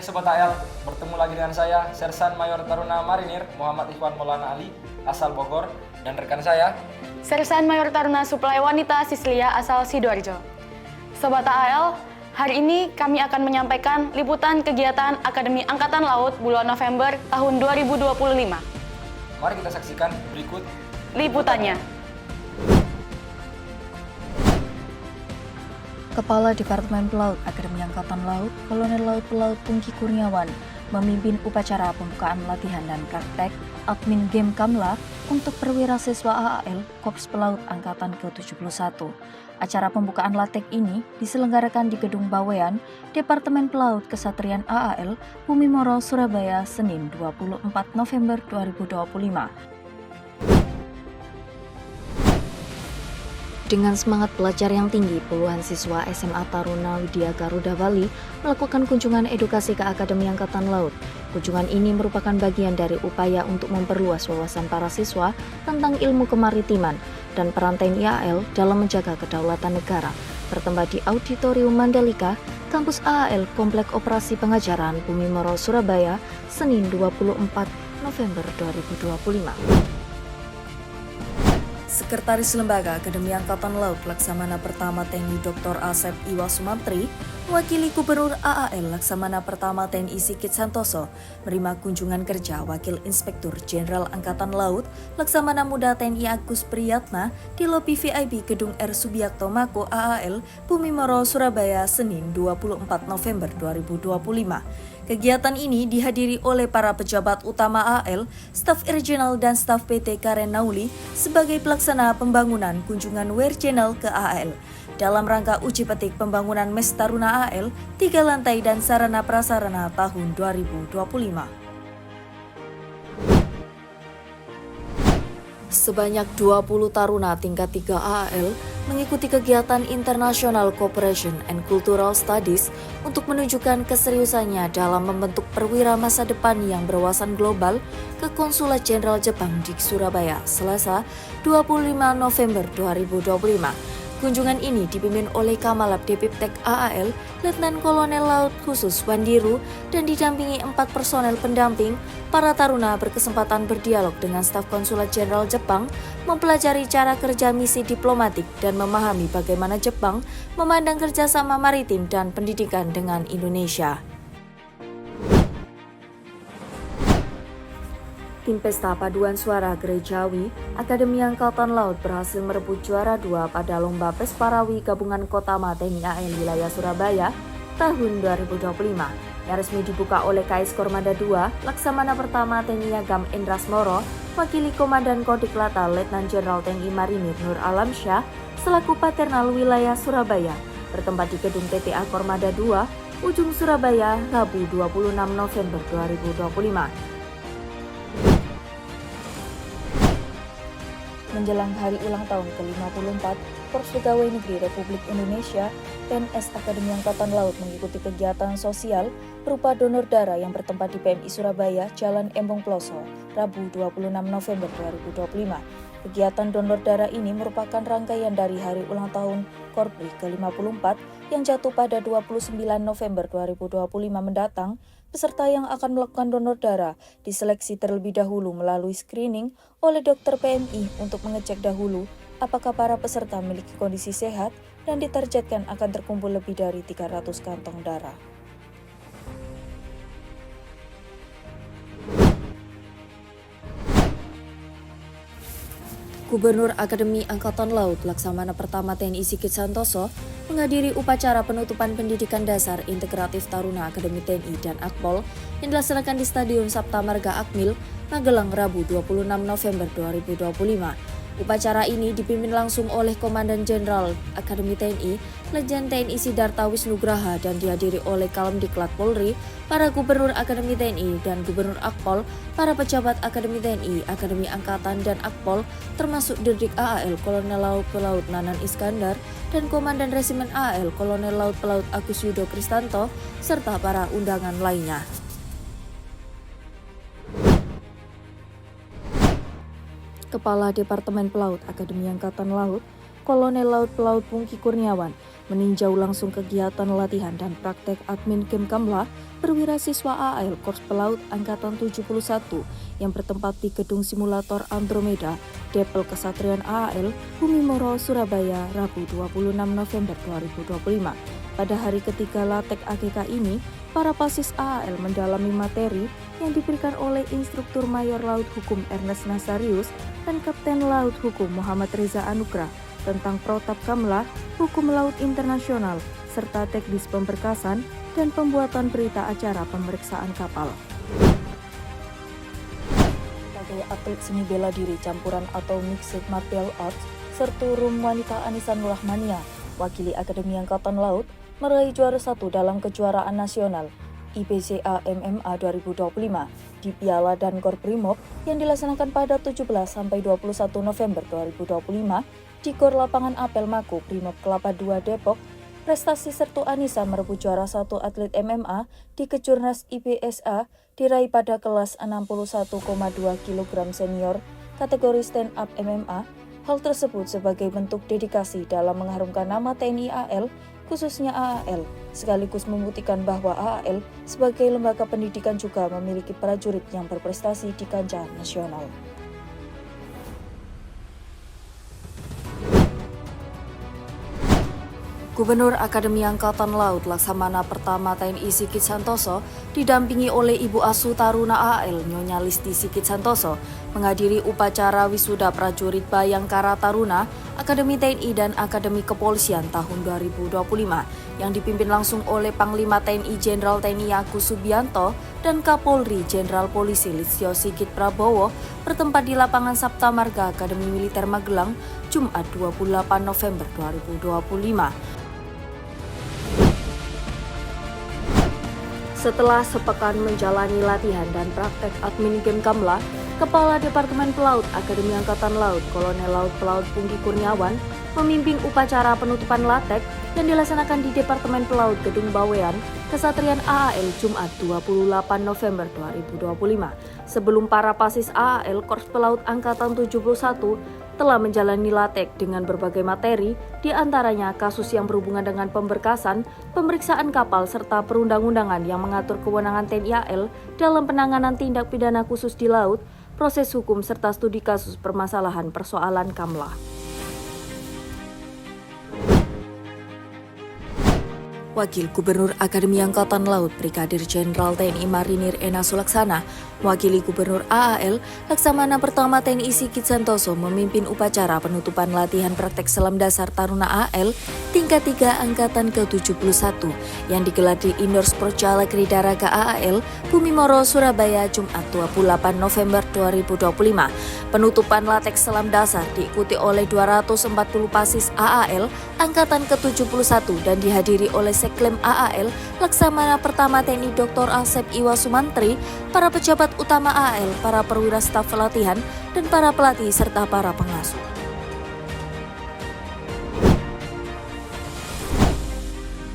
Sobat AL, bertemu lagi dengan saya, Sersan Mayor Taruna Marinir Muhammad Ikhwan Maulana Ali, asal Bogor, dan rekan saya, Sersan Mayor Taruna Suplai Wanita Sislia, asal Sidoarjo. Sobat AL, hari ini kami akan menyampaikan liputan kegiatan Akademi Angkatan Laut bulan November tahun 2025. Mari kita saksikan berikut Liputannya. Kepala Departemen Pelaut Akademi Angkatan Laut, Kolonel Laut Pelaut Pungki Kurniawan, memimpin upacara pembukaan latihan dan praktek Admin Game Kamla untuk perwira siswa AAL Korps Pelaut Angkatan ke-71. Acara pembukaan latih ini diselenggarakan di Gedung Bawean, Departemen Pelaut Kesatrian AAL, Bumi Moro, Surabaya, Senin 24 November 2025. Dengan semangat belajar yang tinggi, puluhan siswa SMA Taruna Widya Garuda Bali melakukan kunjungan edukasi ke Akademi Angkatan Laut. Kunjungan ini merupakan bagian dari upaya untuk memperluas wawasan para siswa tentang ilmu kemaritiman dan peran TNI AL dalam menjaga kedaulatan negara. Bertempat di Auditorium Mandalika, Kampus AAL Komplek Operasi Pengajaran Bumi Moro, Surabaya, Senin 24 November 2025. Sekretaris Lembaga Akademi Angkatan Laut Laksamana Pertama TNI Dr. Asep Iwa Sumantri, mewakili Gubernur AAL Laksamana Pertama TNI Sigit Santoso, menerima kunjungan kerja Wakil Inspektur Jenderal Angkatan Laut Laksamana Muda TNI Agus Priyatna di lobi VIP Gedung R. Subiakto Mako AAL Bumi Moro, Surabaya, Senin 24 November 2025. Kegiatan ini dihadiri oleh para pejabat utama AL, staf regional dan staf PT Karen Nauli sebagai pelaksana pembangunan kunjungan Werjenal ke AL. Dalam rangka uji petik pembangunan Mes Taruna AL, 3 lantai dan sarana prasarana tahun 2025. Sebanyak 20 taruna tingkat 3 AAL mengikuti kegiatan International Cooperation and Cultural Studies untuk menunjukkan keseriusannya dalam membentuk perwira masa depan yang berwawasan global ke Konsulat Jenderal Jepang di Surabaya, Selasa 25 November 2025. Kunjungan ini dipimpin oleh Kamalab Depiptek AAL, Letnan Kolonel Laut Khusus Wandiru, dan didampingi 4 personel pendamping. Para taruna berkesempatan berdialog dengan staf Konsulat Jenderal Jepang, mempelajari cara kerja misi diplomatik, dan memahami bagaimana Jepang memandang kerjasama maritim dan pendidikan dengan Indonesia. Tim Pesta Paduan Suara Gerejawi Akademi Angkatan Laut berhasil merebut juara 2 pada Lomba Pesparawi Gabungan Kotama TNI AL Wilayah Surabaya tahun 2025 yang resmi dibuka oleh KS Kormada II Laksamana Pertama TNI Agam Endras Moro, wakili Komandan Kodik Lata Letnan Jenderal TNI Marinir Nur Alamsyah selaku Paternal Wilayah Surabaya, bertempat di Gedung PTA Kormada II, Ujung Surabaya, Rabu 26 November 2025. Menjelang hari ulang tahun ke-54, Korps Pegawai Negeri Republik Indonesia, PNS Akademi Angkatan Laut mengikuti kegiatan sosial berupa donor darah yang bertempat di PMI Surabaya, Jalan Embong Ploso, Rabu 26 November 2025. Kegiatan donor darah ini merupakan rangkaian dari hari ulang tahun Korpri ke-54 yang jatuh pada 29 November 2025 mendatang. Peserta yang akan melakukan donor darah diseleksi terlebih dahulu melalui screening oleh dokter PMI untuk mengecek dahulu apakah para peserta memiliki kondisi sehat dan ditargetkan akan terkumpul lebih dari 300 kantong darah. Gubernur Akademi Angkatan Laut Laksamana Pertama TNI Sigit Santoso menghadiri upacara penutupan pendidikan dasar integratif Taruna Akademi TNI dan Akpol yang dilaksanakan di Stadion Sapta Marga Akmil, Magelang, Rabu 26 November 2025. Upacara ini dipimpin langsung oleh Komandan Jenderal Akademi TNI, Letjen TNI Sidarta Wisnugraha, dan dihadiri oleh Kalemdiklat Polri, para Gubernur Akademi TNI dan Gubernur Akpol, para pejabat Akademi TNI, Akademi Angkatan dan Akpol, termasuk Dirdik AAL Kolonel Laut Pelaut Nanan Iskandar dan Komandan Resimen AAL Kolonel Laut Pelaut Agus Yudo Kristanto, serta para undangan lainnya. Kepala Departemen Pelaut Akademi Angkatan Laut, Kolonel Laut Pelaut Pungki Kurniawan, meninjau langsung kegiatan latihan dan praktek admin Kemkamla perwira siswa AAL Korps Pelaut Angkatan 71 yang bertempat di Gedung Simulator Andromeda, Depel Kesatrian AAL, Bumi Moro, Surabaya, Rabu 26 November 2025. Pada hari ketiga latek AGK ini, para pasis AAL mendalami materi yang diberikan oleh Instruktur Mayor Laut Hukum Ernest Nasarius dan Kapten Laut Hukum Muhammad Reza Anugrah tentang Protap Kamla, Hukum Laut Internasional, serta teknis pemberkasan dan pembuatan berita acara pemeriksaan kapal. Sebagai atlet seni bela diri campuran atau mixed martial arts, Serturum Wanita Anissa Nurrahmania, wakili Akademi Angkatan Laut, meraih juara 1 dalam kejuaraan nasional IBCA MMA 2025 di Piala dan Gor Brimob yang dilaksanakan pada 17-21 November 2025 di Gor Lapangan Apel Mako, Brimob Kelapa II Depok. Prestasi Sertu Anissa merebut juara 1 atlet MMA di Kejurnas IBSA diraih pada kelas 61,2 kg senior kategori stand up MMA. Hal tersebut sebagai bentuk dedikasi dalam mengharumkan nama TNI AL, khususnya AAL, sekaligus membuktikan bahwa AAL sebagai lembaga pendidikan juga memiliki prajurit yang berprestasi di kancah nasional. Gubernur Akademi Angkatan Laut Laksamana Pertama TNI Sigit Santoso didampingi oleh Ibu Asuh Taruna AAL Nyonya Listi Sigit Santoso menghadiri upacara wisuda prajurit Bayangkara Taruna Akademi TNI dan Akademi Kepolisian tahun 2025 yang dipimpin langsung oleh Panglima TNI Jenderal TNI Agus Subianto dan Kapolri Jenderal Polisi Listio Sigit Prabowo bertempat di lapangan Sapta Marga Akademi Militer Magelang Jumat 28 November 2025. Setelah sepekan menjalani latihan dan praktek admin Kemkamla, Kepala Departemen Pelaut Akademi Angkatan Laut Kolonel Laut Pelaut Pungki Kurniawan memimpin upacara penutupan latek yang dilaksanakan di Departemen Pelaut Gedung Bawean, Kesatrian AAL Jumat 28 November 2025. Sebelum para pasis AAL Korps Pelaut Angkatan 71 telah menjalani latek dengan berbagai materi, di antaranya kasus yang berhubungan dengan pemberkasan, pemeriksaan kapal, serta perundang-undangan yang mengatur kewenangan TNI AL dalam penanganan tindak pidana khusus di laut, proses hukum, serta studi kasus permasalahan persoalan Kamla. Wakil Gubernur Akademi Angkatan Laut Brigadir Jenderal TNI Marinir Ena Sulaksana, mewakili Gubernur AAL Laksamana Pertama TNI Sigit Santoso memimpin upacara penutupan latihan praktek selam dasar Taruna AAL tingkat 3 Angkatan ke-71 yang digelar di Indoor Sport Jalak Ridaraga AAL Bumi Moro, Surabaya, Jumat 28 November 2025. Penutupan latek selam dasar diikuti oleh 240 pasis AAL Angkatan ke-71 dan dihadiri oleh Seklem AAL Laksamana Pertama TNI Dr. Asep Iwa Sumantri, para pejabat utama AAL, para perwira staf pelatihan, dan para pelatih serta para pengasuh.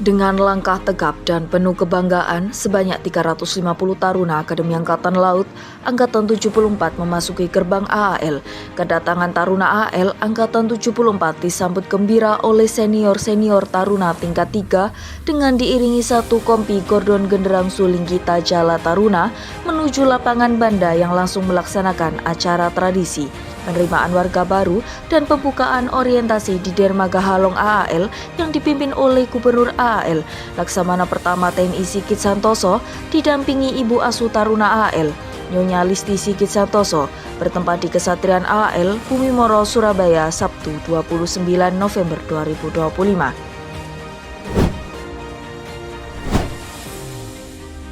Dengan langkah tegap dan penuh kebanggaan, sebanyak 350 taruna Akademi Angkatan Laut Angkatan 74 memasuki gerbang AAL. Kedatangan taruna AAL Angkatan 74 disambut gembira oleh senior-senior taruna tingkat 3 dengan diiringi satu kompi Gordon Genderang Suling Gita Jala Taruna menuju lapangan Banda yang langsung melaksanakan acara tradisi penerimaan warga baru dan pembukaan orientasi di Dermaga Halong AAL yang dipimpin oleh Gubernur AAL Laksamana Pertama TNI Sigit Santoso didampingi Ibu Asuh Taruna AAL Nyonya Listi Sigit Santoso bertempat di Kesatrian AAL Bumi Moro, Surabaya, Sabtu 29 November 2025.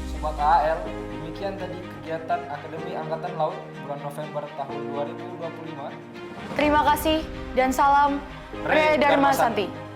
Sobat AAL, demikian tadi kegiatan Akademi Angkatan Laut bulan November tahun 2025. Terima kasih dan salam Re Dharma Santi.